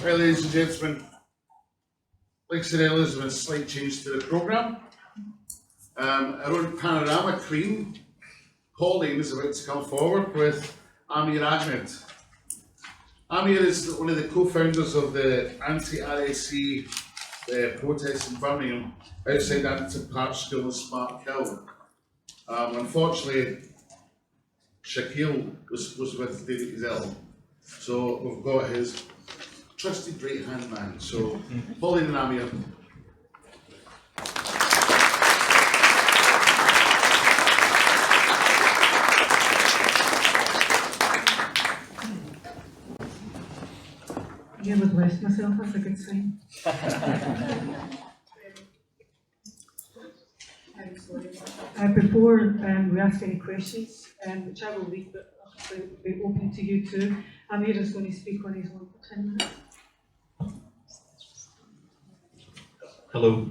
Well, ladies and gentlemen, like I said earlier, there's been a slight change to the programme. Our own panorama queen, Pauline, is about to come forward with Amir Ahmed. Amir is one of the co-founders of the anti-RSC protests in Birmingham outside Anton Park School in Smart Hill. Unfortunately, Shaquille was with David Gazelle, so we've got his trusted right hand man. So, Pauline and Amir. I never blessed myself, that's a good sign. Before we ask any questions, which I will read, but I'll be open to you too. Amir is going to speak on his own for 10 minutes. Hello.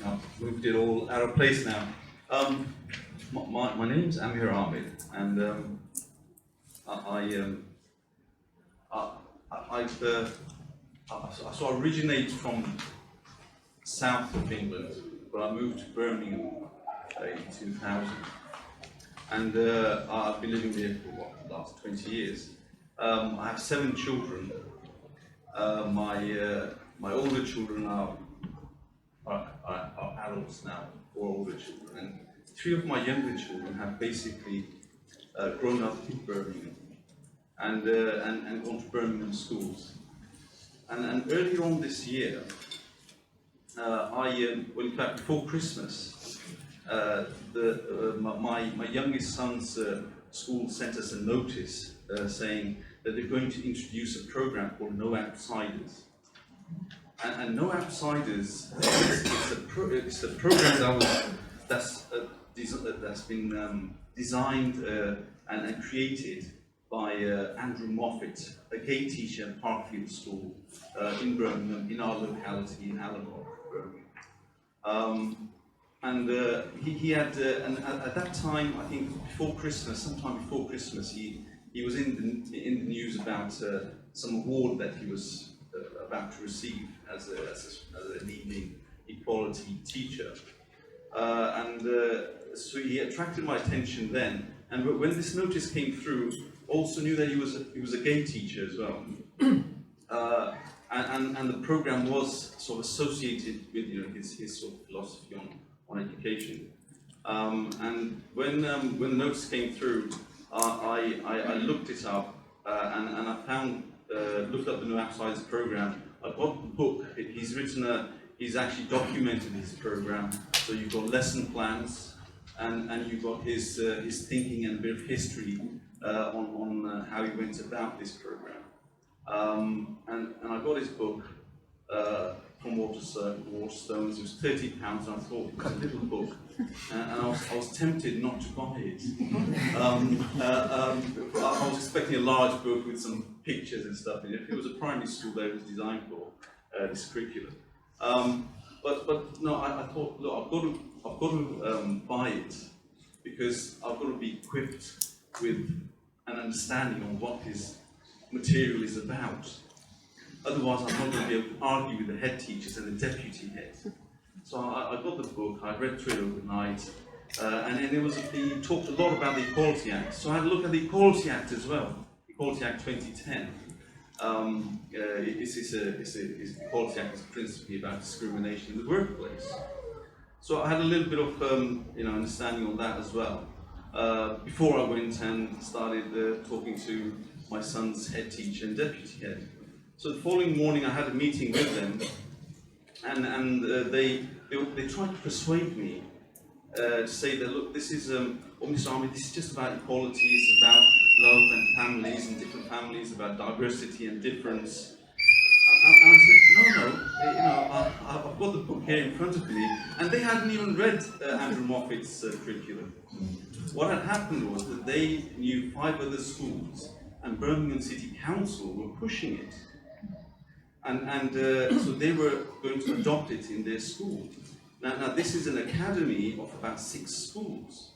I've moved it all out of place now. My name's Amir Ahmed, and I originate from south of England, but I moved to Birmingham in 2000, and I've been living there for the last 20 years. I have 7 children. My older children are adults now, 4 older children, and 3 of my younger children have basically grown up in Birmingham and gone to Birmingham schools. And earlier on this year, well, in fact, before Christmas, my youngest son's school sent us a notice saying that they're going to introduce a program called No Outsiders. And No Outsiders, it's a program that's been designed and created by Andrew Moffat, a gay teacher at Parkfield School in Birmingham, in our locality in Allenborough, Birmingham. He had, and at that time, I think before Christmas, sometime before Christmas, he was in the news about some award that he was about to receive as an evening equality teacher. So he attracted my attention then. And when this notice came through, also knew that he was a gay teacher as well. And the program was sort of associated with his sort of philosophy on education. And when the notice came through, I looked it up and I found looked up the No Outsiders program. I got the book. He's actually documented his program. So you've got lesson plans, and you've got his thinking and a bit of history on how he went about this program. And I got his book from Waterstones. It was £30, and I thought it was a little book, and I was tempted not to buy it. I was expecting a large book with some pictures and stuff in it. It was a primary school that it was designed for, this curriculum. But no, I thought, look, I've got to buy it, because I've got to be equipped with an understanding on what his material is about. Otherwise, I'm not going to be able to argue with the head teachers and the deputy heads. So I got the book, I read through it overnight, and then he talked a lot about the Equality Act. So I had a look at the Equality Act as well, Equality Act 2010. The Equality Act is principally about discrimination in the workplace. So I had a little bit of understanding on that as well. Before I went and started talking to my son's head teacher and deputy head. So the following morning I had a meeting with them, and they tried to persuade me to say that, look, this is Mr. Ahmed, this is just about equality, it's about love and families and different families, about diversity and difference. And I said, no, I've got the book here in front of me, and they hadn't even read Andrew Moffat's curriculum. What had happened was that they knew 5 other schools, and Birmingham City Council were pushing it. So they were going to adopt it in their school. Now this is an academy of about 6 schools.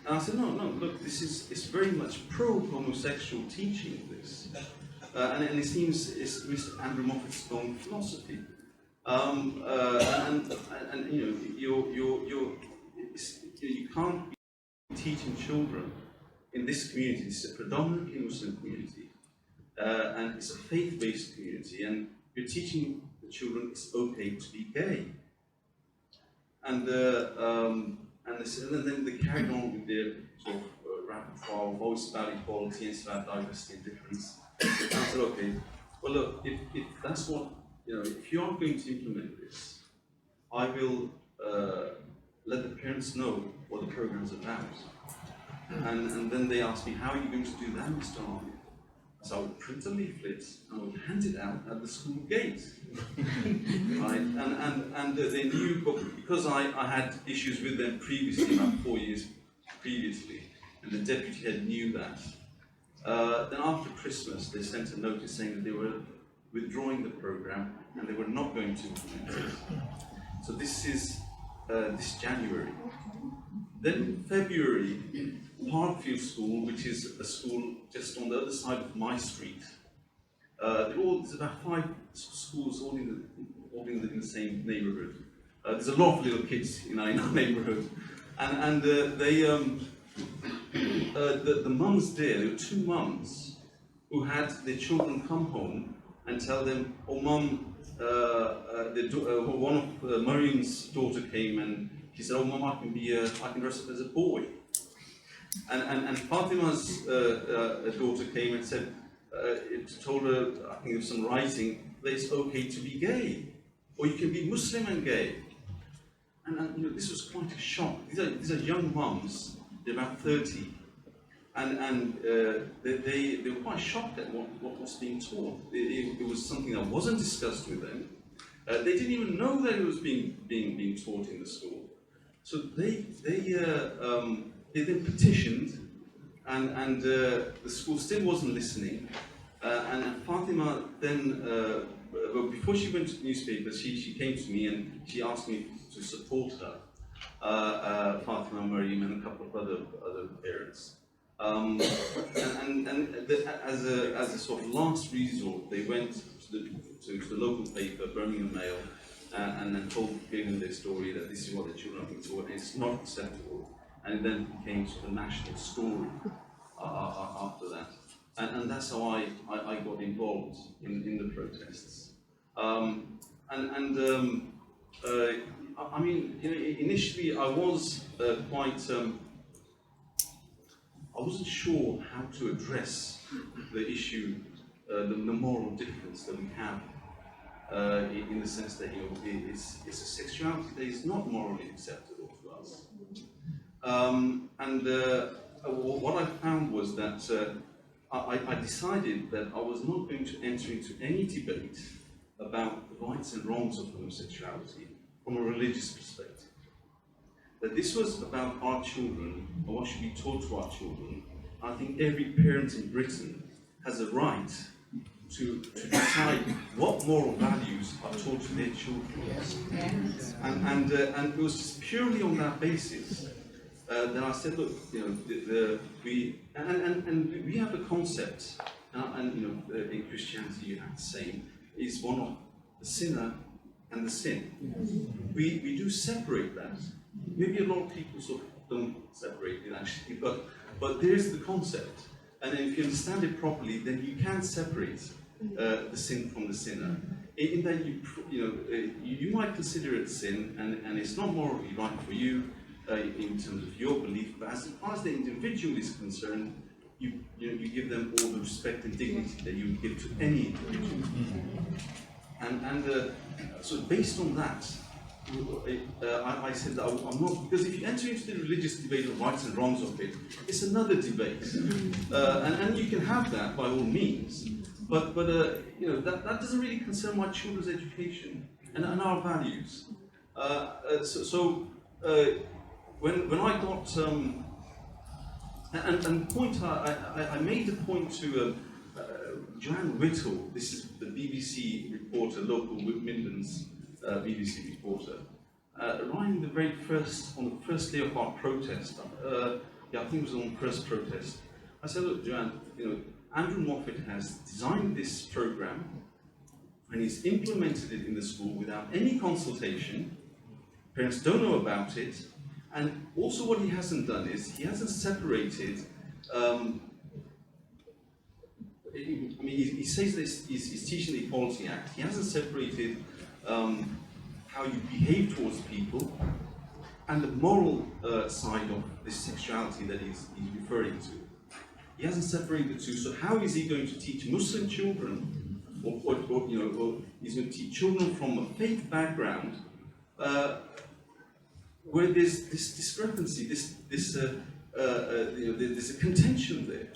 And I said, no, look, it's very much pro-homosexual teaching, this. And it seems it's Mr. Andrew Moffat's own philosophy. And you can't be teaching children in this community. It's a predominantly Muslim community, and it's a faith-based community, and you're teaching the children it's okay to be gay. And then they carried on with their sort of rapid fire voice about equality and about diversity and difference. And I said, okay, well look, if that's what, if you are going to implement this, I will let the parents know what the program's about. And then they asked me, how are you going to do that, Mr. Ahmed? So I would print a leaflet and I would hand it out at the school gate. Right? And they knew, because I had issues with them previously, about 4 years previously, and the deputy head knew that. Then after Christmas, they sent a notice saying that they were withdrawing the program and they were not going to implement it. So this is this January. Then in February, Parkfield School, which is a school just on the other side of my street, there's about 5 schools all in the same neighbourhood. There's a lot of little kids in our neighbourhood, and the mums there were 2 mums who had their children come home and tell them, "Oh, mum, one of Mariam's daughter came and she said, oh, mum, I can dress up as a boy." And Fatima's daughter came and said, told her, I think of some writing, that it's okay to be gay, or you can be Muslim and gay. And this was quite a shock. These are young mums, they're about 30, and they were quite shocked at what was being taught. It was something that wasn't discussed with them. They didn't even know that it was being taught in the school. So they then petitioned, and the school still wasn't listening. And Fatima then, well, before she went to the newspapers, she came to me and she asked me to support her, Fatima, Mariam, and a couple of other parents. As a sort of last resort, they went to the local paper, Birmingham Mail, and then gave them their story that this is what the children are being taught, and it's not acceptable. And it then became sort of a national story after that. And that's how I got involved in the protests. I mean, initially I was I wasn't sure how to address the issue, the moral difference that we have, in the sense that it's a sexuality that is not morally acceptable to us. What I found was that I decided that I was not going to enter into any debate about the rights and wrongs of homosexuality from a religious perspective. That this was about our children and what should be taught to our children. I think every parent in Britain has a right to decide what moral values are taught to their children. And it was just purely on that basis that I said, look, we have a concept, in Christianity you have the same, is one of the sinner and the sin. We do separate that. Maybe a lot of people sort of don't separate it actually, but there is the concept, and if you understand it properly, then you can separate the sin from the sinner. In that you might consider it sin, and it's not morally right for you in terms of your belief, but as far as the individual is concerned, you give them all the respect and dignity that you would give to any individual. So based on that, I said that I'm not, because if you enter into the religious debate of rights and wrongs of it, it's another debate, and you can have that by all means, but that doesn't really concern my children's education and our values. When I got and the point I made the point to Joanne Whittle, this is the BBC reporter, local Midlands BBC reporter, right on the first day of our protest, yeah, I think it was on first protest. I said, look, Joanne, Andrew Moffat has designed this program and he's implemented it in the school without any consultation. Parents don't know about it. And also what he hasn't done is he hasn't separated, he says this, he's teaching the Equality Act. He hasn't separated how you behave towards people and the moral side of this sexuality that he's referring to. He hasn't separated the two, so how is he going to teach Muslim children, or he's going to teach children from a faith background, where there's this discrepancy, there's a contention there,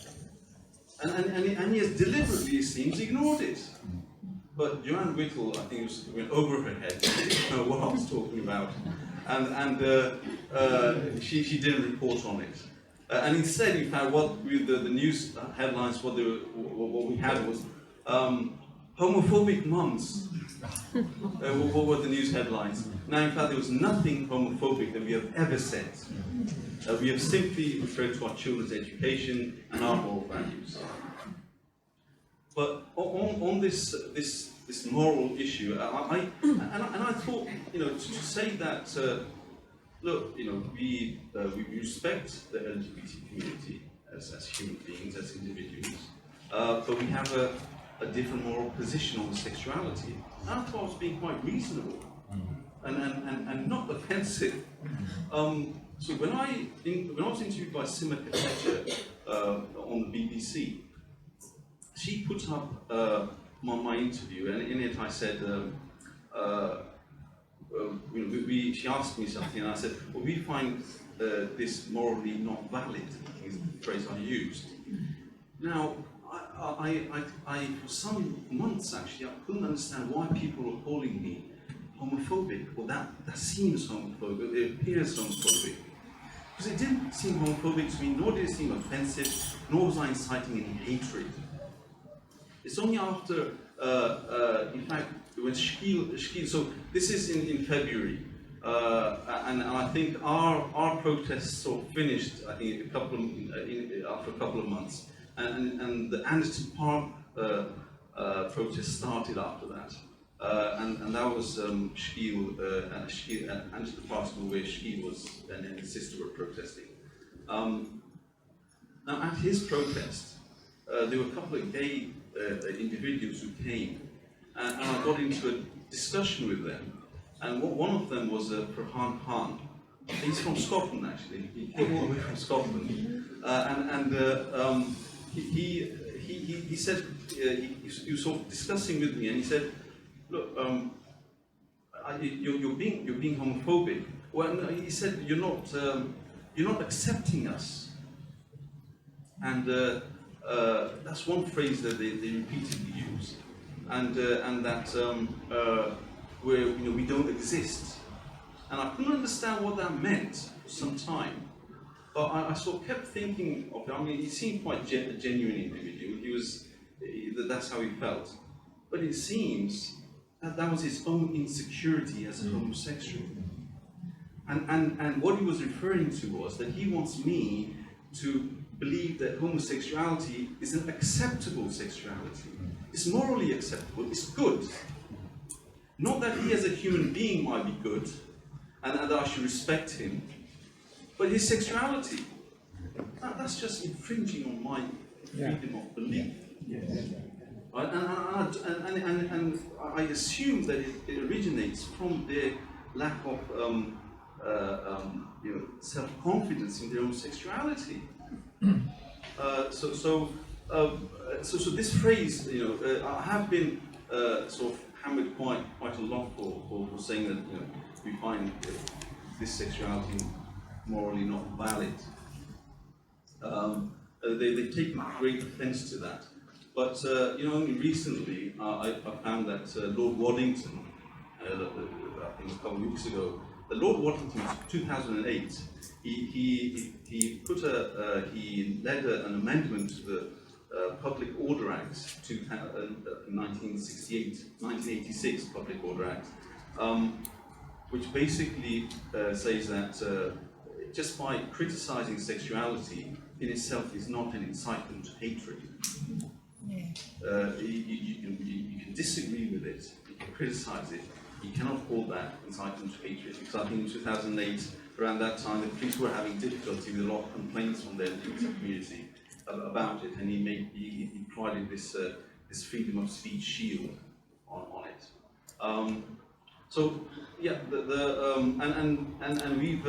and he has deliberately, it seems, ignored it. But Joanne Whittle, I think, went over her head. She didn't know what I was talking about, and she didn't report on it. And instead, in fact, what with the news headlines, what we had was homophobic mums. What were the news headlines? Now, in fact, there was nothing homophobic that we have ever said. We have simply referred to our children's education and our moral values. But on this moral issue, I thought, to say that. Look, we respect the LGBT community as human beings, as individuals, but we have a different moral position on sexuality. And I thought I was being quite reasonable and not offensive. So when I was interviewed by Sima Katecha on the BBC, she put up my interview, and in it I said. She asked me something, and I said, well, we find this morally not valid, is the phrase I used. Now, I for some months actually, I couldn't understand why people were calling me homophobic. Well, that seems homophobic, it appears homophobic. Because it didn't seem homophobic to me, nor did it seem offensive, nor was I inciting any hatred. It's only after, in fact, when Shkil, so this is in February, and I think our protests sort of finished, I think, after a couple of months, and the Anderson Park protest started after that, and that was Shkil, Anderson Park School, where Shkil was and his sister were protesting. Now, at his protest, there were a couple of gay individuals who came. And I got into a discussion with them, and one of them was Farhan Khan. He's from Scotland, actually. He came all the way from Scotland, he said he was sort of discussing with me, and he said, "Look, you're being homophobic." Well, no, he said, "You're not accepting us," and that's one phrase that they repeatedly use. And that where we don't exist, and I couldn't understand what that meant for some time. But I sort of kept thinking of it. I mean, he seemed quite a genuine individual. That's how he felt. But it seems that was his own insecurity as a homosexual. And what he was referring to was that he wants me to believe that homosexuality is an acceptable sexuality. It's morally acceptable, it's good. Not that he as a human being might be good, and that I should respect him, but his sexuality, that's just infringing on my freedom of belief. Right? And I assume that it originates from their lack of self-confidence in their own sexuality. So this phrase, I have been sort of hammered quite a lot for saying that we find this sexuality morally not valid. They've taken great offence to that. But only recently I found that Lord Waddington, I think a couple of weeks ago, Lord Waddington, 2008, he led an amendment to the Public Order Act, 1986 Public Order Act, which basically says that just by criticising sexuality in itself is not an incitement to hatred. You can disagree with it, you can criticise it, you cannot call that incitement to hatred, because I think in 2008, around that time, the police were having difficulty with a lot of complaints from the LGBT community about it, and he provided this freedom of speech shield on it. So yeah, and we've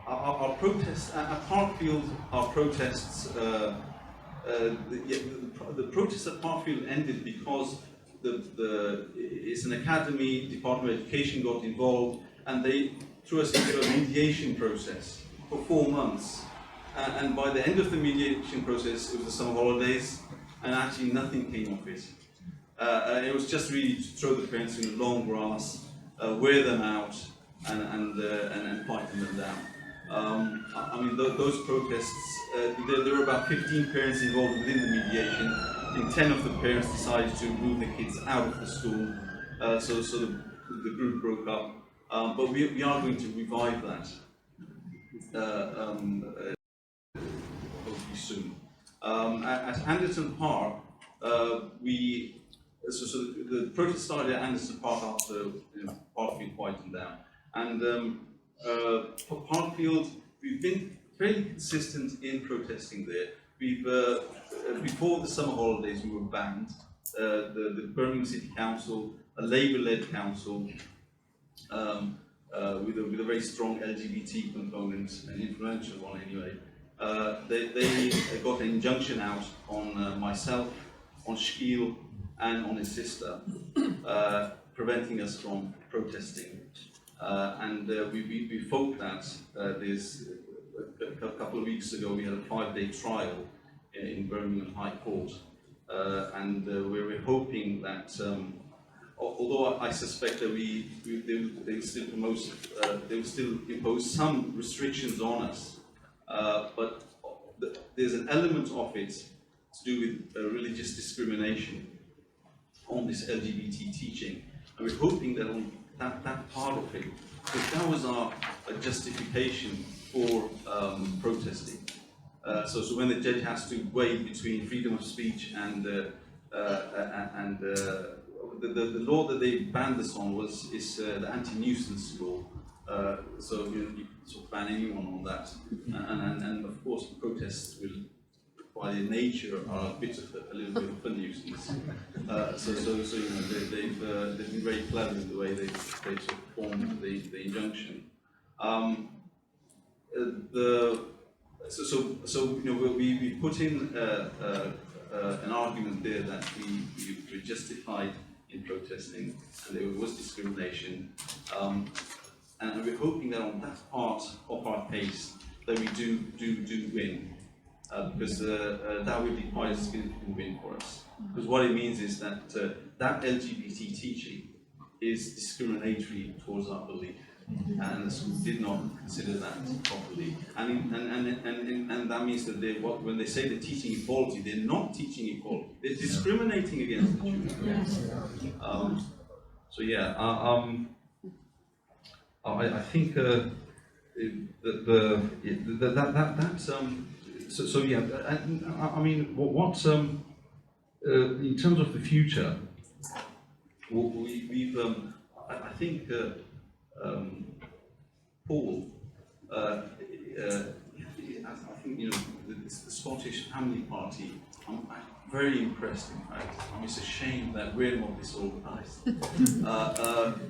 our protests at Parkfield, our protests. The protests at Parkfield ended because it's an academy, Department of Education got involved, and they threw us into a mediation process for 4 months. And by the end of the mediation process, it was the summer holidays, and actually nothing came of it. It was just really to throw the parents in the long grass, wear them out, and fighten them down. I mean, those protests, there were about 15 parents involved within the mediation, and 10 of the parents decided to move the kids out of the school, so the group broke up. But we are going to revive that hopefully soon. At Anderson Park, the protest started at Anderson Park after Parkfield quietened down, and for Parkfield, we've been fairly consistent in protesting there. We've before the summer holidays, we were banned. The Birmingham City Council, a Labour-led council, with a very strong LGBT component, an influential one anyway. They got an injunction out on myself, on Shkeel, and on his sister, preventing us from protesting. And we fought that. There's a couple of weeks ago we had a 5-day trial in Birmingham High Court, and we were hoping that, although I suspect that they will still impose some restrictions on us, but there's an element of it to do with religious discrimination on this LGBT teaching, and we're hoping that on that part of it, because that was our justification for protesting. So when the judge has to weigh between freedom of speech and the law that they banned us on is the anti-nuisance law. So you sort of ban anyone on that, and of course the protests will, by their nature, are a little bit of a nuisance. So they've been very clever in the way they sort of formed the injunction. We put in an argument there that we were justified in protesting, and there was discrimination, and we're hoping that on that part of our case that we do win, because that would be quite a significant win for us. Because what it means is that that LGBT teaching is discriminatory towards our belief, and the school did not consider that properly. And that means that when they say they're teaching equality, they're not teaching equality. They're discriminating against the children. So yeah, I think So yeah, I mean, what in terms of the future, I think Paul, I think the Scottish Family Party. I'm very impressed. In fact, it's a shame that we're not disorganised,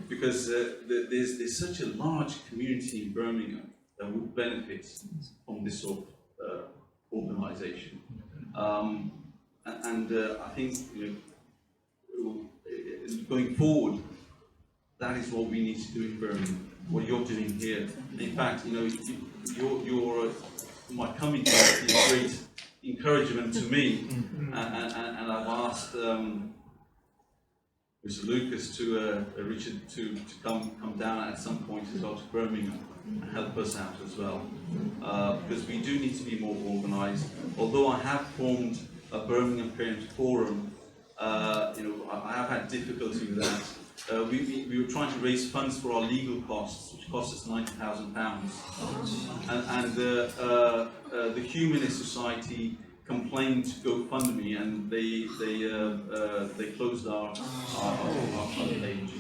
because there's such a large community in Birmingham that would benefit from this sort of organisation, and I think going forward, that is what we need to do in Birmingham. What you're doing here. In fact, your my coming here is great encouragement to me, and I've asked Mr. Lucas to Richard to come down at some point as well to Birmingham and help us out as well, because we do need to be more organised. Although I have formed a Birmingham Parent Forum, I have had difficulty with that, we were trying to raise funds for our legal costs, which cost us £90,000. And the Humanist Society complained to GoFundMe, and they closed our fund page.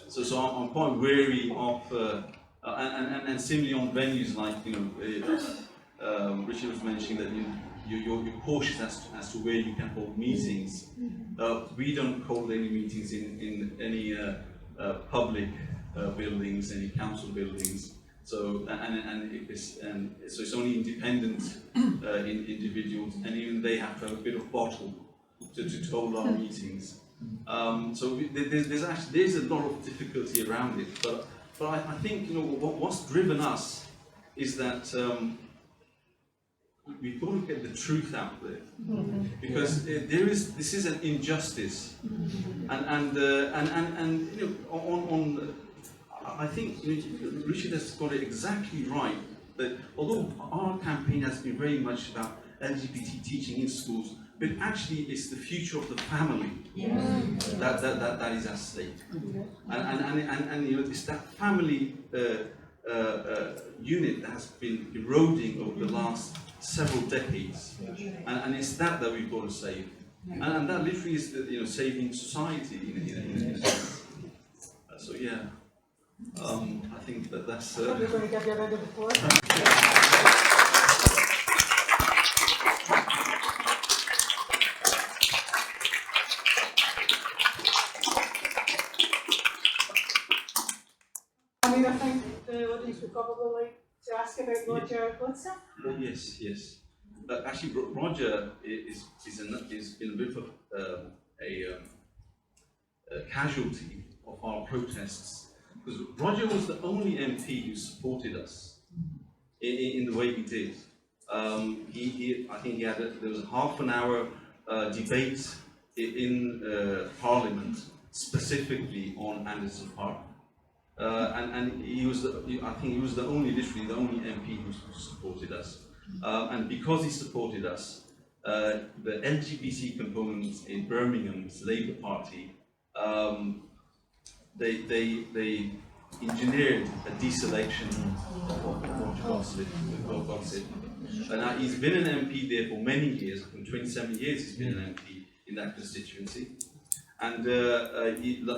So I'm quite wary of, and similarly on venues like, Richard was mentioning that you're cautious as to where you can hold meetings. We don't hold any meetings in any public buildings, any council buildings. So so it's only independent individuals, and even they have to have a bit of bottle to hold our meetings. So there's a lot of difficulty around it, but I think what's driven us is that we've got to get the truth out there, because this is an injustice, and I think Richard has got it exactly right, that although our campaign has been very much about LGBT teaching in schools, but actually it's the future of the family that is at stake, and it's that family unit that has been eroding over the last several decades, and it's that we've got to save, and that literally is saving society in a sense. So yeah, I think that's. We're going to give you a round of applause. Amir, I think the audience would probably like to ask about Roger Godson. Oh, yes. Actually, Roger is been a bit of a casualty of our protests, because Roger was the only MP who supported us in the way he did. I think there was a half an hour debate in Parliament specifically on Anderson Park. And I think he was literally the only MP who supported us. And because he supported us, the LGBT components in Birmingham's Labour Party, they engineered a deselection of Roger Godson. And he's been an MP there for many years. For 27 years he's been an MP in that constituency. And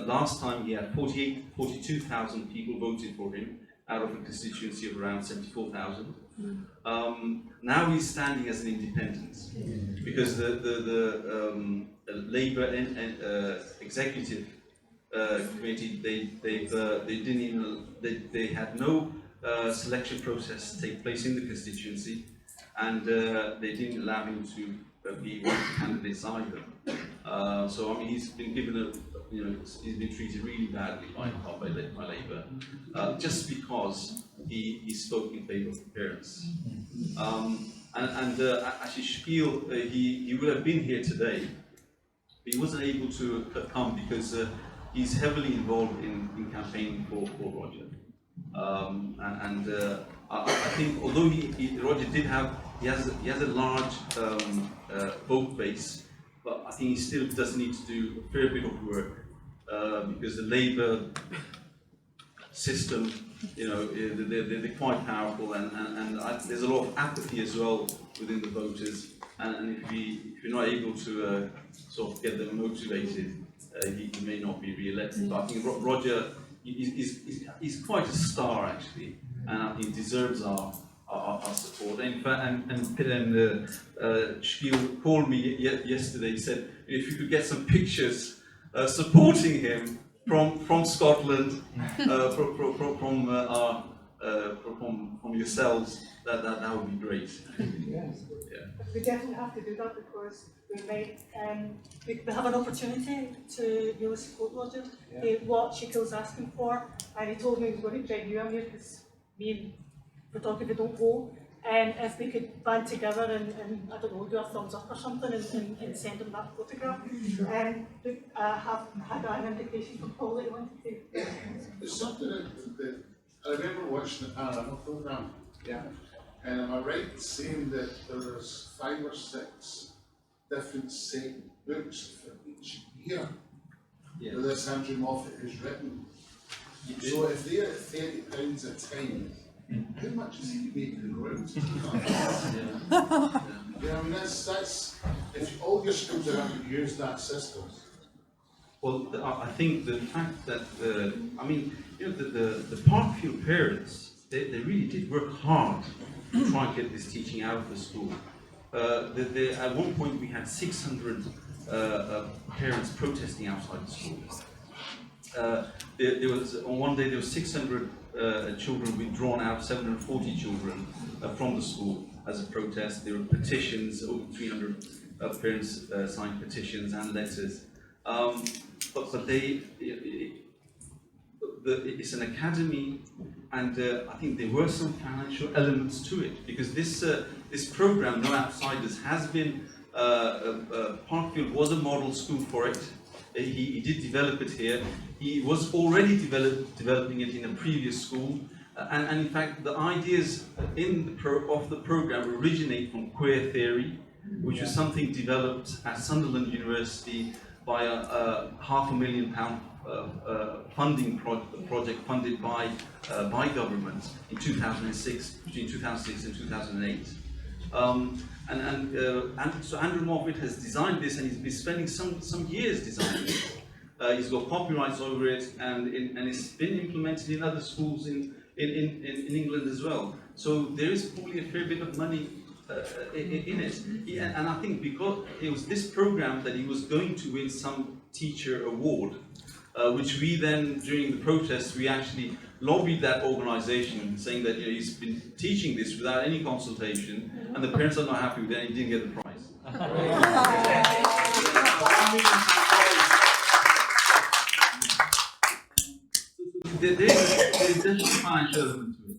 last time he had 42,000 people voted for him out of a constituency of around 74,000. Now he's standing as an independent, because the Labour executive committee they had no selection process take place in the constituency, and they didn't allow him to be one of the candidates either. So I mean, he's been given he's been treated really badly by Labour, just because he spoke in favour of parents. Actually, Spiel, he would have been here today, but he wasn't able to come because he's heavily involved in campaigning for Roger. I think although Roger has a large vote base, but I think he still does need to do a fair bit of work, because the Labour system, they're quite powerful, and there's a lot of apathy as well within the voters. And if you're not able to sort of get them motivated, he may not be re-elected. But I think Roger he's quite a star actually, and I think he deserves our support. In fact, and Spiel called me yesterday. He said if you could get some pictures supporting him from Scotland, from yourselves, that would be great. Yes. Yeah. We definitely have to do that, because we might we have an opportunity to really support Roger. What Shaquille's asking for, and he told me he was going to try you, Amir, because me and photography don't go. And if we could band together and I don't know, do a thumbs up or something and send him that photograph. I have had an indication from Paul that he wanted to. There's something that I remember watching the Panorama programme. Yeah. And am I right in saying that there's 5 or 6 different set books for each year? Yeah. that this Andrew Moffat has written. So if they're at £30 a time, how much is he making in rounds? Yeah, I mean that's if all your schools are having to use that system. Well, I think the fact that the Parkfield parents, they really did work hard to try and get this teaching out of the school. At one point we had 600 parents protesting outside the school. There was on one day there were 600 children withdrawn out, 740 children from the school as a protest. There were petitions, over 300 parents signed petitions and letters. But it's an academy, and I think there were some financial elements to it, because this program, No Outsiders, has been, Parkfield was a model school for it. He did develop it here. He was already developing it in a previous school, and in fact the ideas of the program originate from queer theory, which was something developed at Sunderland University by a £500,000 funding project funded by government in 2006, between 2006 and 2008. And so Andrew Moffat has designed this, and he's been spending some years designing it. He's got copyrights over it, and it's been implemented in other schools in England as well. So there is probably a fair bit of money in it. And I think because it was this program that he was going to win some teacher award, which we then, during the protests, we actually lobbied that organisation, saying that he's been teaching this without any consultation, and the parents are not happy with it, and he didn't get the prize. There is definitely a financial element to it.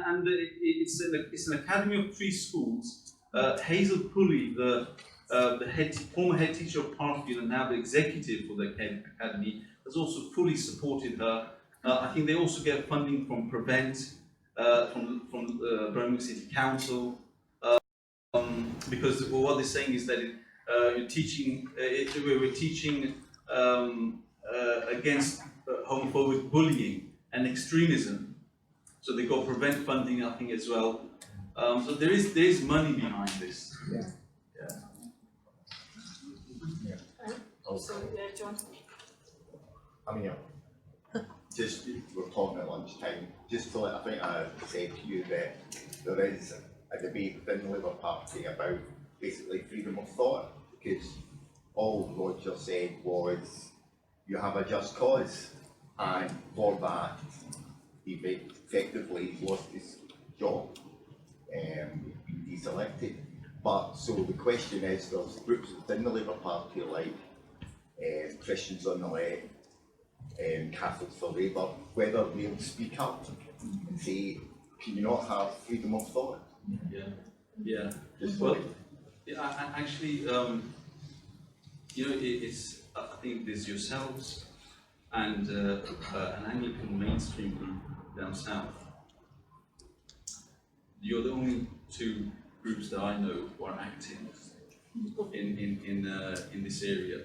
And it's an academy of 3 schools. Hazel Pulley, the former head teacher of Parkfield and now the executive for the academy, has also fully supported her. I think they also get funding from Prevent, from Birmingham City Council, because what they're saying is that we're teaching against homophobic bullying and extremism. So they got Prevent funding, I think, as well. So there is money behind this. Yeah. So, John. Amir, just we're talking at lunchtime. Just to let, I think I said to you that there is a debate within the Labour Party about basically freedom of thought, because all Roger said was you have a just cause, and for that he effectively lost his job and he's elected. But so the question is, there's groups within the Labour Party like Christians on the left, Catholics for Labour, whether they'll speak up and say, can you not have freedom of thought? Yeah. Just well, yeah, actually, it's. I think there's yourselves and an Anglican mainstream group down south. You're the only 2 groups that I know who are active in this area.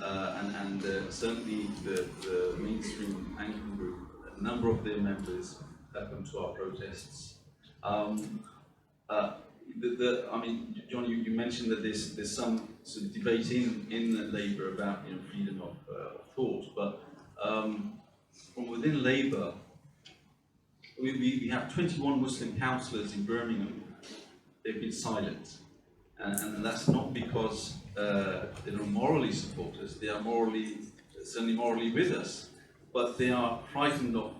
And certainly the mainstream Anglican group, a number of their members have come to our protests. I mean, John, you mentioned that there's some sort of debate in Labour about freedom of thought, but from within Labour, we have 21 Muslim councillors in Birmingham. They've been silent. And that's not because they don't morally support us. They are certainly morally with us, but they are frightened of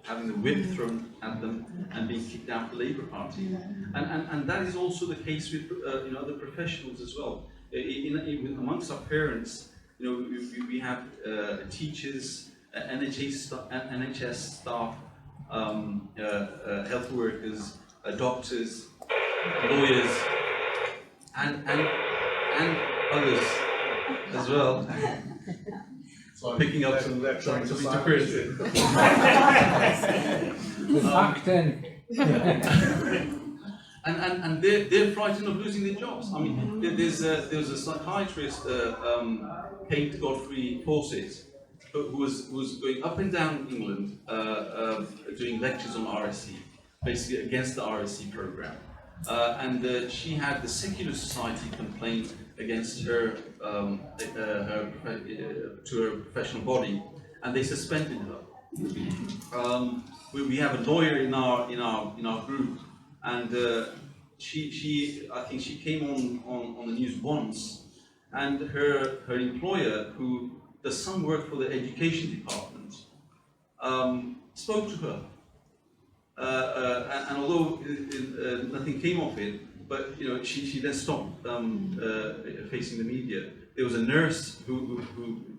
having the whip thrown at them and being kicked out of the Labour Party. And that is also the case with other professionals as well. Amongst our parents, we have teachers, NHS staff, health workers, doctors, lawyers, and others as well. Picking up some interference. And they're frightened of losing their jobs. I mean, there was a psychiatrist, Kate Godfrey Fawcett, who was going up and down England doing lectures on RSE, basically against the RSE program. And she had the Secular Society complaint against her, to her professional body, and they suspended her. We have a lawyer in our group, and I think she came on the news once, and her employer, who does some work for the education department, spoke to her. And although nothing came of it, but she then stopped facing the media. There was a nurse who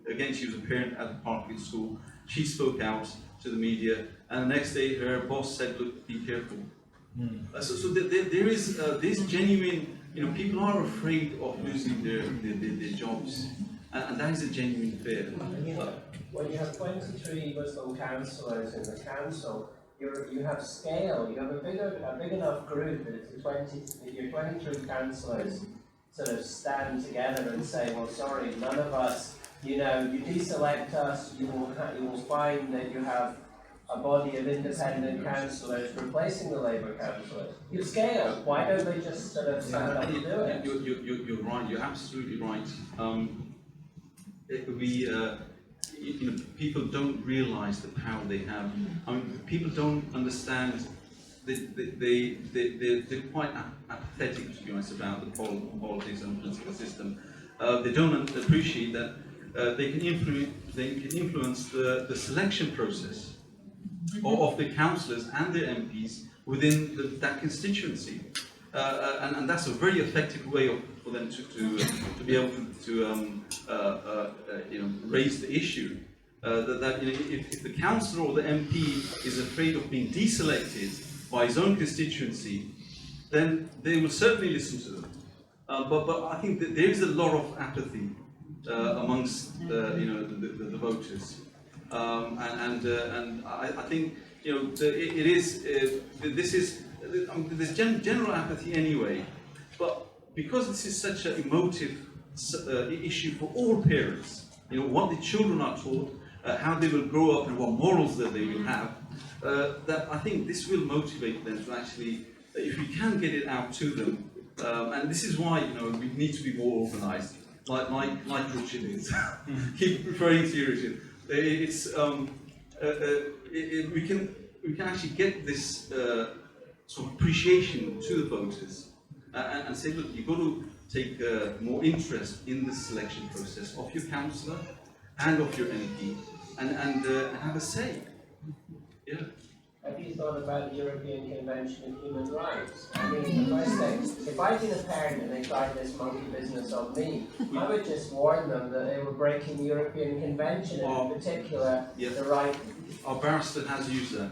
again, she was a parent at the Parkfield school. She spoke out to the media, and the next day her boss said, "Look, be careful." So there is genuine. People are afraid of losing their jobs, and that is a genuine fear. When you have 23 Muslim councillors in the council, you have scale. You have a big enough group that your 23 councillors sort of stand together and say, "Well, sorry, none of us. You deselect us. You will find that you have a body of independent councillors replacing the Labour councillors. You scale. Why don't they just sort of stand up and do it?" You're right. You're absolutely right. People don't realise the power they have. I mean, people don't understand. They're quite apathetic, to be honest, about the politics and political system. They don't appreciate that they can influence the selection process of the councillors and their MPs within that constituency, and that's a very effective way for them to be able to raise the issue. If the councillor or the MP is afraid of being deselected by his own constituency, then they will certainly listen to them. But I think that there is a lot of apathy amongst the voters, and I think there's general apathy anyway, but because this is such an emotive issue for all parents, what the children are taught, how they will grow up and what morals that they will have, that I think this will motivate them to actually, if we can get it out to them, and this is why we need to be more organised, like Richard is. Keep referring to you, Richard. We can actually get this sort of appreciation to the voters and say, look, you've got to take more interest in the selection process of your councillor and of your MP, and have a say. Yeah. Have you thought about the European Convention of Human Rights? I mean, the first thing, if I'd been a parent and they tried this monkey business on me, I would just warn them that they were breaking the European Convention, and in particular, the right... Our barrister has used that.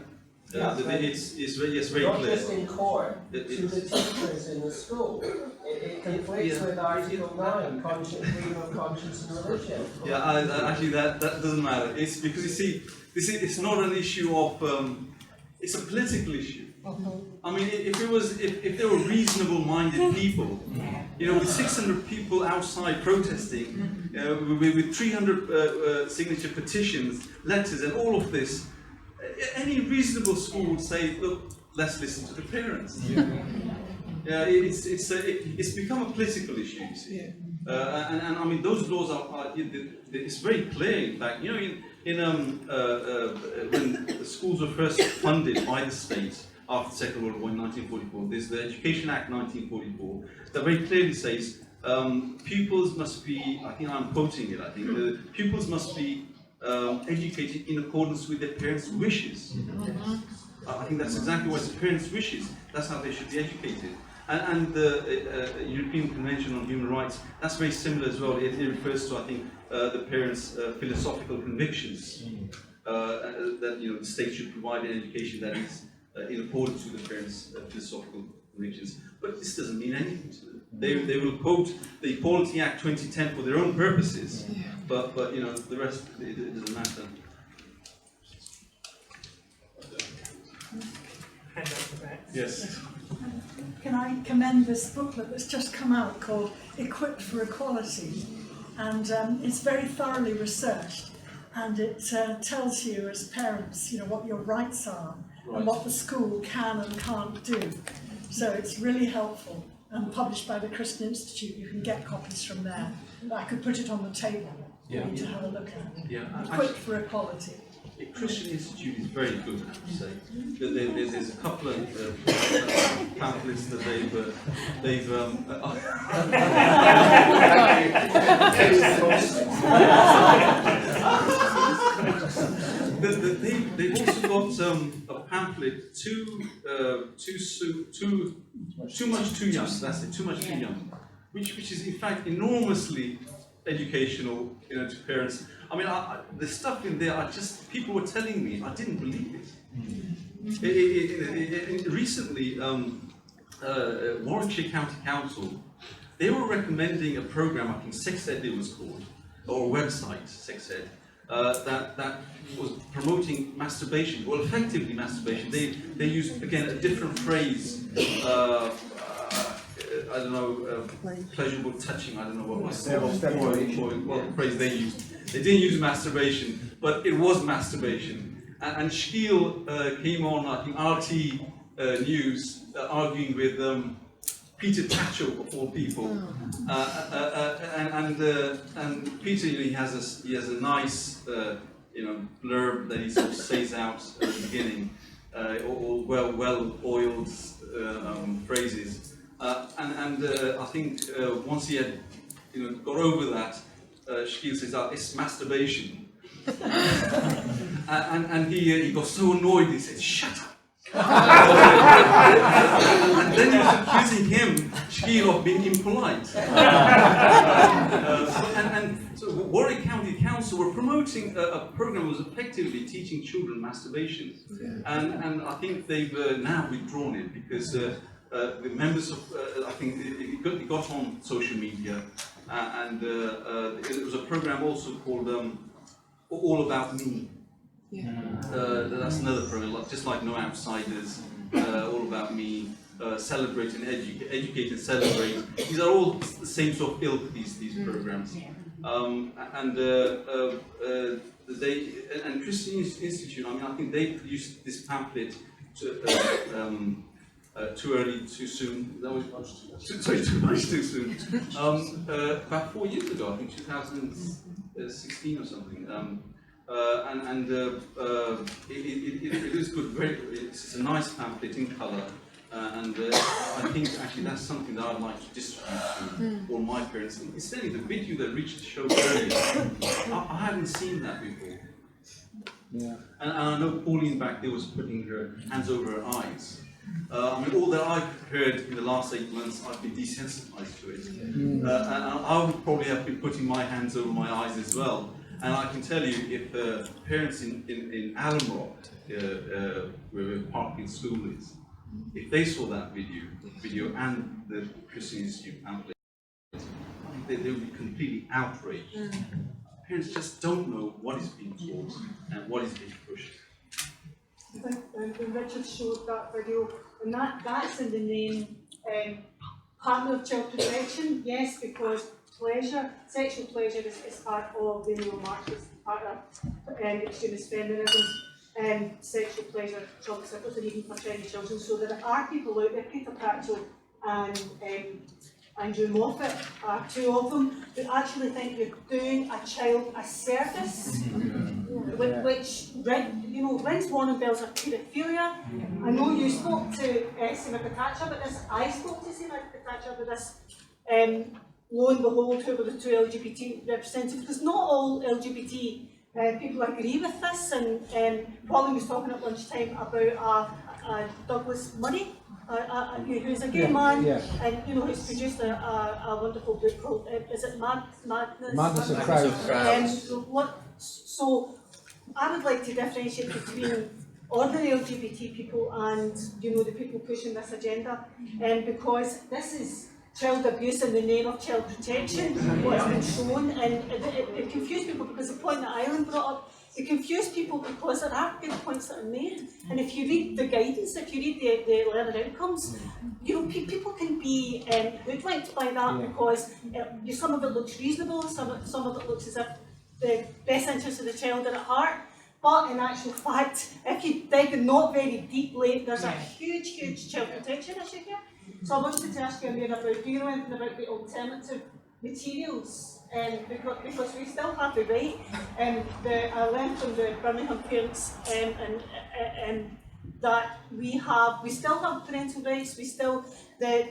It's very not clear. just in court, to the teachers in the school. It conflicts with Article 9, freedom of conscience and religion. Yeah, actually that doesn't matter. It's because, you see, it's not an issue of... it's a political issue. I mean, if there were reasonable-minded people, with 600 people outside protesting, with 300 signature petitions, letters, and all of this, any reasonable school would say, look, let's listen to the parents. It's become a political issue, you see. And I mean, those laws it's very clear, in fact. When the schools were first funded by the state after the Second World War in 1944, there's the Education Act 1944 that very clearly says pupils must be, I think I'm quoting it, pupils must be educated in accordance with their parents' wishes. I think that's exactly what the parents' wishes, that's how they should be educated. And the European Convention on Human Rights, that's very similar as well. It refers to, I think, the parents' philosophical convictions, that the state should provide an education that is in accordance with the parents' philosophical convictions. But this doesn't mean anything to them. They will quote the Equality Act 2010 for their own purposes, but the rest, it doesn't matter. Yes. can I commend this booklet that's just come out called Equipped for Equality, and it's very thoroughly researched, and it tells you as parents, what your rights are and what the school can and can't do. So it's really helpful, and published by the Christian Institute. You can get copies from there. But I could put it on the table for you to have a look at. Yeah, Equipped for Equality. The Christian Institute is very good, I have to say. There's a couple of pamphlets that they've also got a pamphlet too much too young. That's it, too much too young, which is in fact enormously educational, to parents. I mean, the stuff in there, people were telling me, I didn't believe it. Recently, Warwickshire County Council, they were recommending a program, I think Sex Ed it was called, or a website, Sex Ed, that was promoting masturbation, well, effectively masturbation. They used, again, a different phrase, I don't know, pleasurable touching, I don't know what phrase they used. They didn't use masturbation, but it was masturbation. And Scheel came on, I think, RT News, arguing with Peter Tatchell, of all people. And Peter, he has a nice, blurb that he sort of says out at the beginning, all well-oiled phrases. I think once he had, got over that, Scheel says, it's masturbation. and he got so annoyed, he said, shut up. And then he was accusing him, Scheel, of being impolite. So Warwick County Council were promoting a program that was effectively teaching children masturbation. And I think they've now withdrawn it because the members of, I think it got on social media, and it was a program also called All About Me. That's another program, just like No Outsiders, All About Me, Celebrate and Educate and Celebrate. These are all the same sort of ilk, these programs. And Christian Institute, I mean, I think they produced this pamphlet too early, too soon. That was too much too soon. About 4 years ago, I think 2016 or something. It is good. It's a nice pamphlet in colour, and I think actually that's something that I'd like to distribute to all my parents. Incidentally, the video that reached the show earlier, I hadn't seen that before. Yeah. And I know Pauline back there was putting her hands over her eyes. I mean, all that I've heard in the last 8 months, I've been desensitized to it. And I would probably have been putting my hands over my eyes as well. And I can tell you, if parents in Allenrock, where Parkfield School is, if they saw that video and the Christian Institute pamphlet, I think they would be completely outraged. Parents just don't know what is being taught and what is being pushed. I think when Richard showed that video, and that's in the name partner of child protection, yes, because sexual pleasure is part of the neo-Marxist, part of extremist feminism, and sexual pleasure, child acceptance, and even for tiny children. So there are people out there, Peter Patchell and Andrew Moffat are two of them, who actually think you're doing a child a service, which rings warning bells of paedophilia. I know you spoke to Seema Bhattacharya about this, I spoke to Seema Bhattacharya about this. Lo and behold, who were the two LGBT representatives, because not all LGBT people agree with this, and Pauline was talking at lunchtime about Douglas Murray, who's a gay man, and who's produced a wonderful book called, is it Madness of Crowds. So I would like to differentiate between ordinary LGBT people and the people pushing this agenda, because this is child abuse in the name of child protection, what's been shown, and it confused people because the point that Eileen brought up they confuse people because there are good points that are made. And if you read the guidance, if you read the learning outcomes, you know, people can be hoodwinked by that because some of it looks reasonable, some of it looks as if the best interest of the child are at heart. But in actual fact, if you dig not very deeply, there's a huge child protection issue here. So I wanted to ask you, Amir, about, do you know anything about the alternative materials? Because we still have the right. I learned from the Birmingham parents that we still have parental rights. The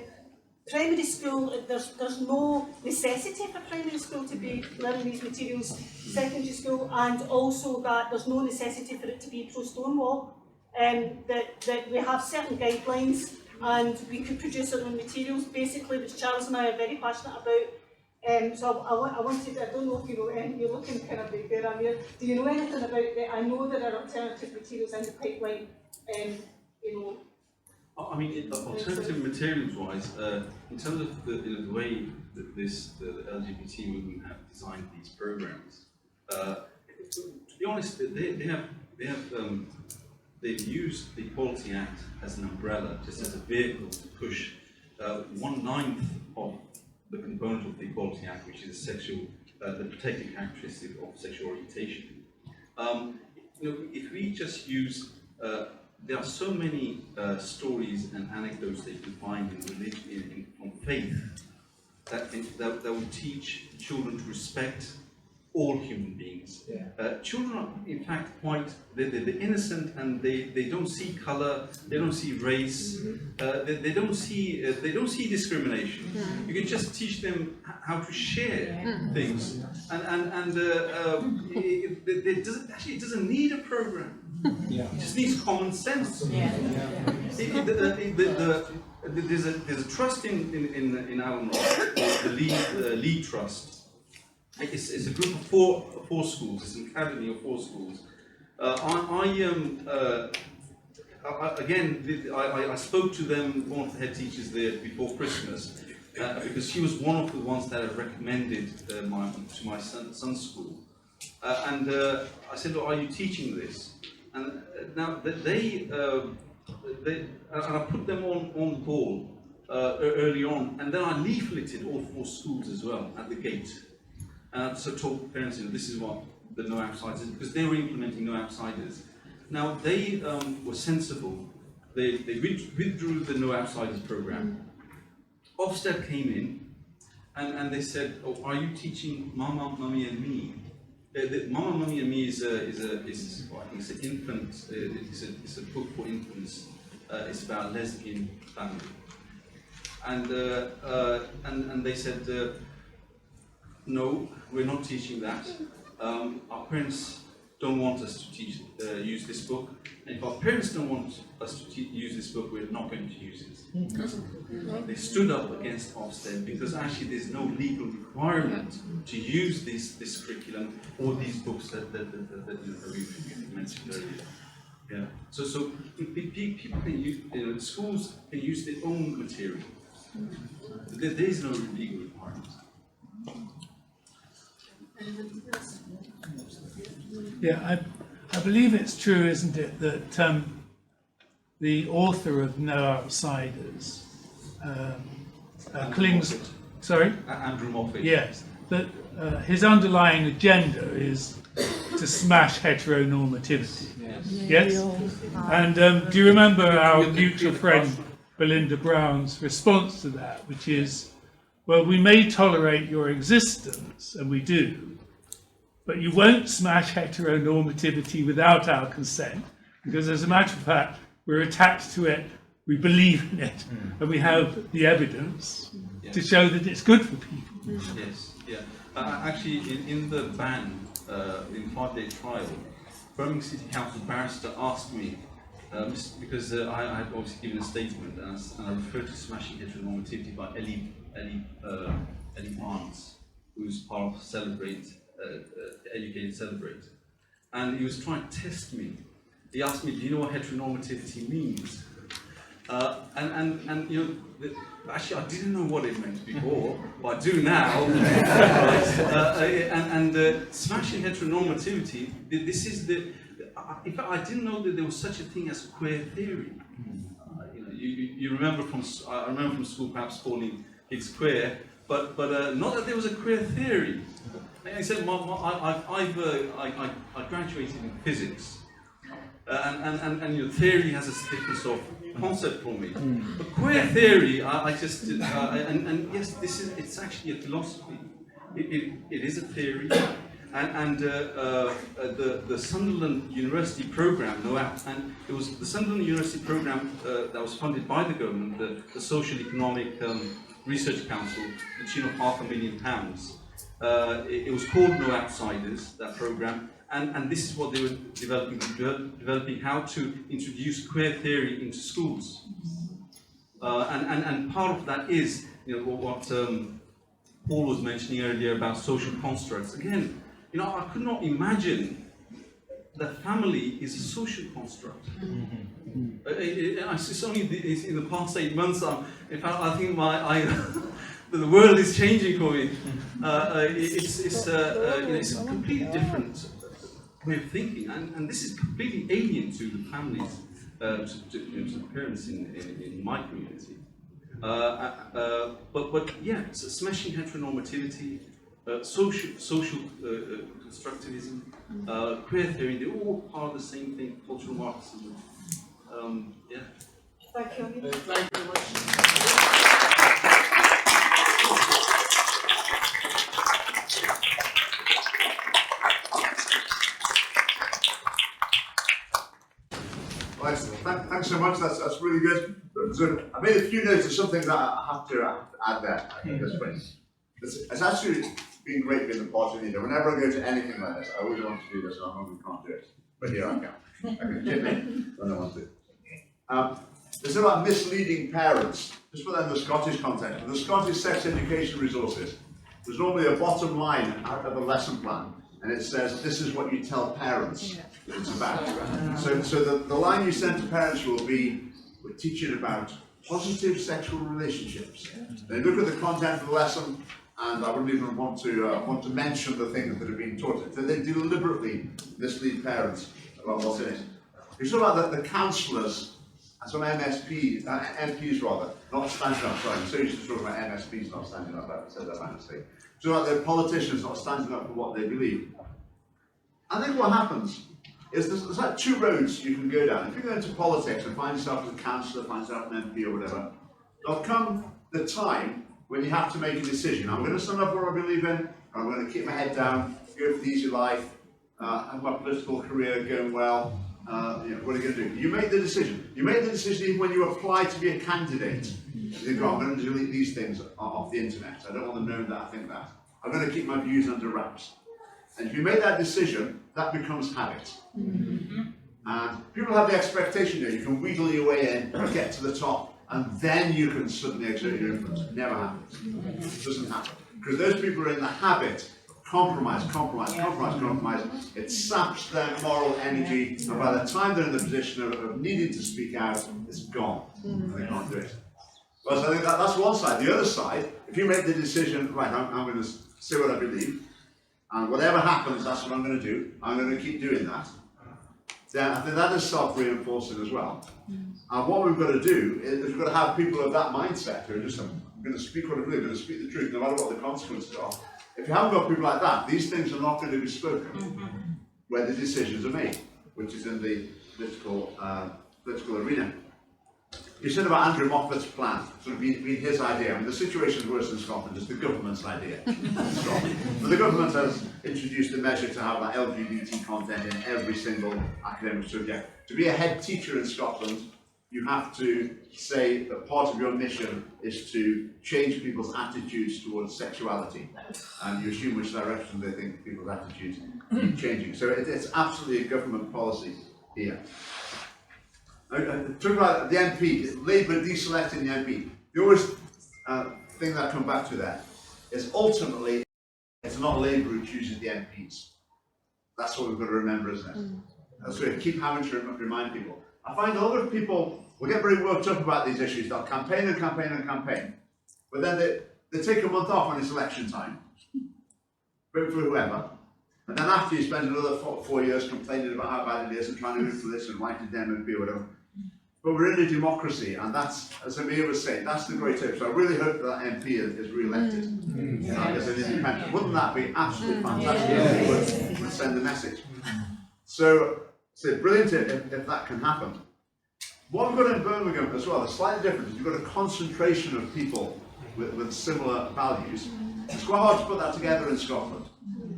primary school, there's no necessity for primary school to be learning these materials. Secondary school, and also that there's no necessity for it to be pro-Stonewall. That we have certain guidelines, and we could produce our own materials, basically, which Charles and I are very passionate about. So I wanted, I don't know if you know, you're looking kind of big there, Amir. Do you know anything about that? I know there are alternative materials in the pipeline, you know. I mean, alternative materials-wise, in terms of the way that the LGBT movement have designed these programs, to be honest, they've used the Equality Act as an umbrella, just as a vehicle to push 1/9 of the component of the Equality Act, which is the protected characteristic of sexual orientation. You know, if we just use there are so many stories and anecdotes that you can find in religion, from faith, that will teach children to respect all human beings. Children are, in fact, they're innocent, and they don't see color, they don't see race, they don't see discrimination. You can just teach them how to share things, and it doesn't need a program. It just needs common sense. There's a trust in Allen Rock, the Lead Trust. It's a group of four schools. It's an academy of 4 schools. I spoke to them, one of the head teachers there, before Christmas, because she was one of the ones that had recommended to my son's school. And I said, "Look, are you teaching this?" And now and I put them on the ball early on, and then I leafleted all 4 schools as well at the gate. And so told parents, you know, this is what the No Outsiders is, because they were implementing No Outsiders. Now they were sensible. They withdrew the No Outsiders program. Ofsted came in and they said, "Oh, are you teaching Mama, Mummy, and Me?" Mama, Mummy, and Me is an infant. It's a book for infants. It's about lesbian family. And they said, "No, we're not teaching that. Our parents don't want us to use this book, and if our parents don't want us to use this book, we're not going to use it." They stood up against Ofsted because actually there's no legal requirement to use this curriculum or these books that you mentioned earlier. Yeah. So people can use, schools can use their own material. There is no legal requirement. Yeah, I believe it's true, isn't it, that the author of No Outsiders clings. Sorry? Andrew Moffat. Yes, that his underlying agenda is to smash heteronormativity. Yes? And do you remember our mutual friend Belinda Brown's response to that, which is, well, we may tolerate your existence, and we do, but you won't smash heteronormativity without our consent, because as a matter of fact, we're attached to it, we believe in it, and we have the evidence to show that it's good for people. Yes, yeah. Actually, in the ban, in 5-day trial, Birmingham City Council barrister asked me, because I had obviously given a statement, and I referred to smashing heteronormativity by Ellie Barnes, who's part of Celebrate, Educated Celebrate. And he was trying to test me. He asked me, "Do you know what heteronormativity means?" And you know, actually I didn't know what it meant before, but I do now. Right? Smashing heteronormativity, this is the, in fact I didn't know that there was such a thing as queer theory. You know, you remember from, I remember from school perhaps calling kids queer, but not that there was a queer theory. Like I said, I graduated in physics, and your theory has a stiffness of concept for me. But queer theory, I just, and yes, it's actually a philosophy. It is a theory, and the Sunderland University program, and it was the Sunderland University program that was funded by the government, the Social Economic Research Council, to the tune of £500,000. It was called No Outsiders, that program, and this is what they were developing how to introduce queer theory into schools. And part of that is, you know, what Paul was mentioning earlier about social constructs. Again, you know, I could not imagine that family is a social construct. It's only in the past 8 months, in fact, I think the world is changing for me. It's a completely different way of thinking, and this is completely alien to the families, to the parents in my community. But yeah, so smashing heteronormativity, social constructivism, queer theory, they're all part of the same thing, cultural Marxism. Yeah. Thank you, Amir. Thank you very much. Well, thanks so much. That's really good. So I made a few notes of something that I have to add there at this point. It's actually been great being the party leader. Whenever I go to anything like this, I always want to do this, and I normally can't do it. But here I can. I can chip in when I want to. It's about misleading parents. Just put that in the Scottish context. In the Scottish sex education resources, there's normally a bottom line out of the lesson plan, and it says, this is what you tell parents that it's about. So the line you send to parents will be, we're teaching about positive sexual relationships. They look at the content of the lesson, and I wouldn't even want to mention the things that are being taught. They deliberately mislead parents about what's in it. You talk about the counsellors, and some MPs rather, not standing up, sorry, I'm so used to talking about MSPs not standing up, I said that by mistake. So about the politicians not standing up for what they believe. I think what happens is there's like two roads you can go down. If you go into politics and find yourself as a councillor, find yourself an MP or whatever, there'll come the time when you have to make a decision. I'm going to stand up for what I believe in, I'm going to keep my head down, go for the easy life, have my political career going well. You know, what are you going to do? You make the decision. You make the decision even when you apply to be a candidate. You think, oh, I'm going to delete these things off the internet. I don't want to know that I think that. I'm going to keep my views under wraps. And if you make that decision, that becomes habit. And people have the expectation that you can wheedle your way in, get to the top, and then you can suddenly exert your influence. It never happens. It doesn't happen. Because those people are in the habit of compromise. It saps their moral energy, and by the time they're in the position of needing to speak out, it's gone. And they can't do it. Well, so I think that's one side. The other side, if you make the decision, right, I'm going to say what I believe, and whatever happens, that's what I'm going to do, I'm going to keep doing that, then I think that is self-reinforcing as well. And what we've got to do is we've got to have people of that mindset who are just, I'm going to speak what I believe, I'm going to speak the truth, no matter what the consequences are. If you haven't got people like that, these things are not going to be spoken where the decisions are made, which is in the political arena. You said about Andrew Moffat's plan, sort of being his idea. I mean, the situation is worse in Scotland, it's the government's idea in Scotland. But the government has introduced a measure to have that LGBT content in every single academic subject. To be a head teacher in Scotland, you have to say that part of your mission is to change people's attitudes towards sexuality. And you assume which direction they think people's attitudes are changing. So it's absolutely a government policy here. Talking about the MP, Labour deselecting the MP. The always thing that I come back to there is ultimately it's not Labour who chooses the MPs. That's what we've got to remember, isn't it? That's what we keep having to remind people. I find a lot of people we get very worked up about these issues. They'll campaign and campaign and campaign. But then they take a month off when it's election time. Vote for whoever. And then after you spend another 4 years complaining about how bad it is and trying to vote for this and write it down and be whatever. But we're in a democracy, and that's, as Amir was saying, that's the great hope. So I really hope that MP is re-elected as an independent. Wouldn't that be absolutely fantastic? It would send the message. So brilliant if that can happen. What we've got in Birmingham as well is slightly different. You've got a concentration of people with similar values. It's quite hard to put that together in Scotland.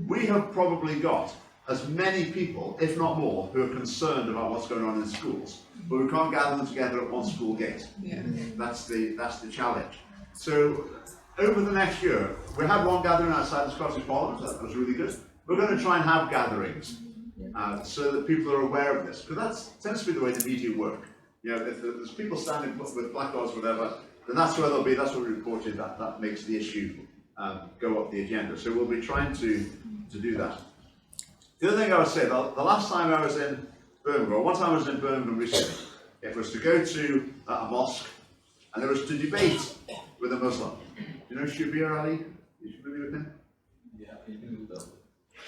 We have probably got as many people, if not more, who are concerned about what's going on in schools, but we can't gather them together at one school gate. Yeah. That's the challenge. So over the next year, we had one gathering outside the Scottish Parliament. That was really good. We're going to try and have gatherings so that people are aware of this, because that tends to be the way the media work. You know, if there's people standing with placards, whatever, then that's where they'll be. That's what we reported. That makes the issue go up the agenda. So we'll be trying to do that. The other thing I would say, the last time I was in Birmingham, or one time I was in Birmingham recently, it was to go to a mosque, and it was to debate with a Muslim. You know Shabir Ali? Are you familiar with him? Yeah, you can do that.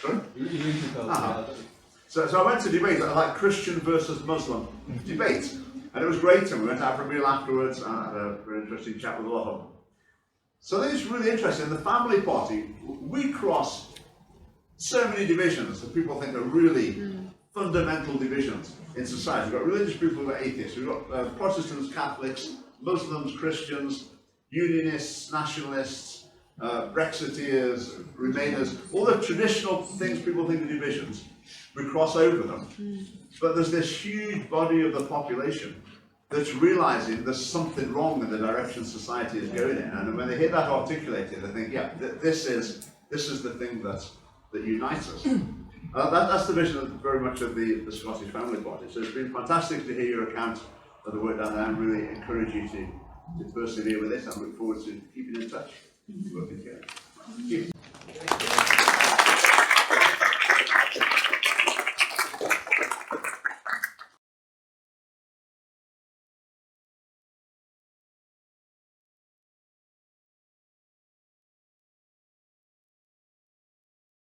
Sorry? You can do that. So I went to debate, like Christian versus Muslim debate, and it was great, and we went out for a meal afterwards, and I had a very interesting chat with a lot of them. So I think it's really interesting. The family party, we cross so many divisions that people think are really fundamental divisions in society. We've got religious people, we've got atheists, we've got Protestants, Catholics, Muslims, Christians, Unionists, Nationalists, Brexiteers, Remainers, all the traditional things people think are divisions. We cross over them. But there's this huge body of the population that's realizing there's something wrong in the direction society is going in. And when they hear that articulated, they think, yeah, this is the thing that unites us. That's the vision very much of the Scottish Family Party. So it's been fantastic to hear your account of the work down there, and really encourage you to persevere with this. I look forward to keeping in touch, working together. Thank you.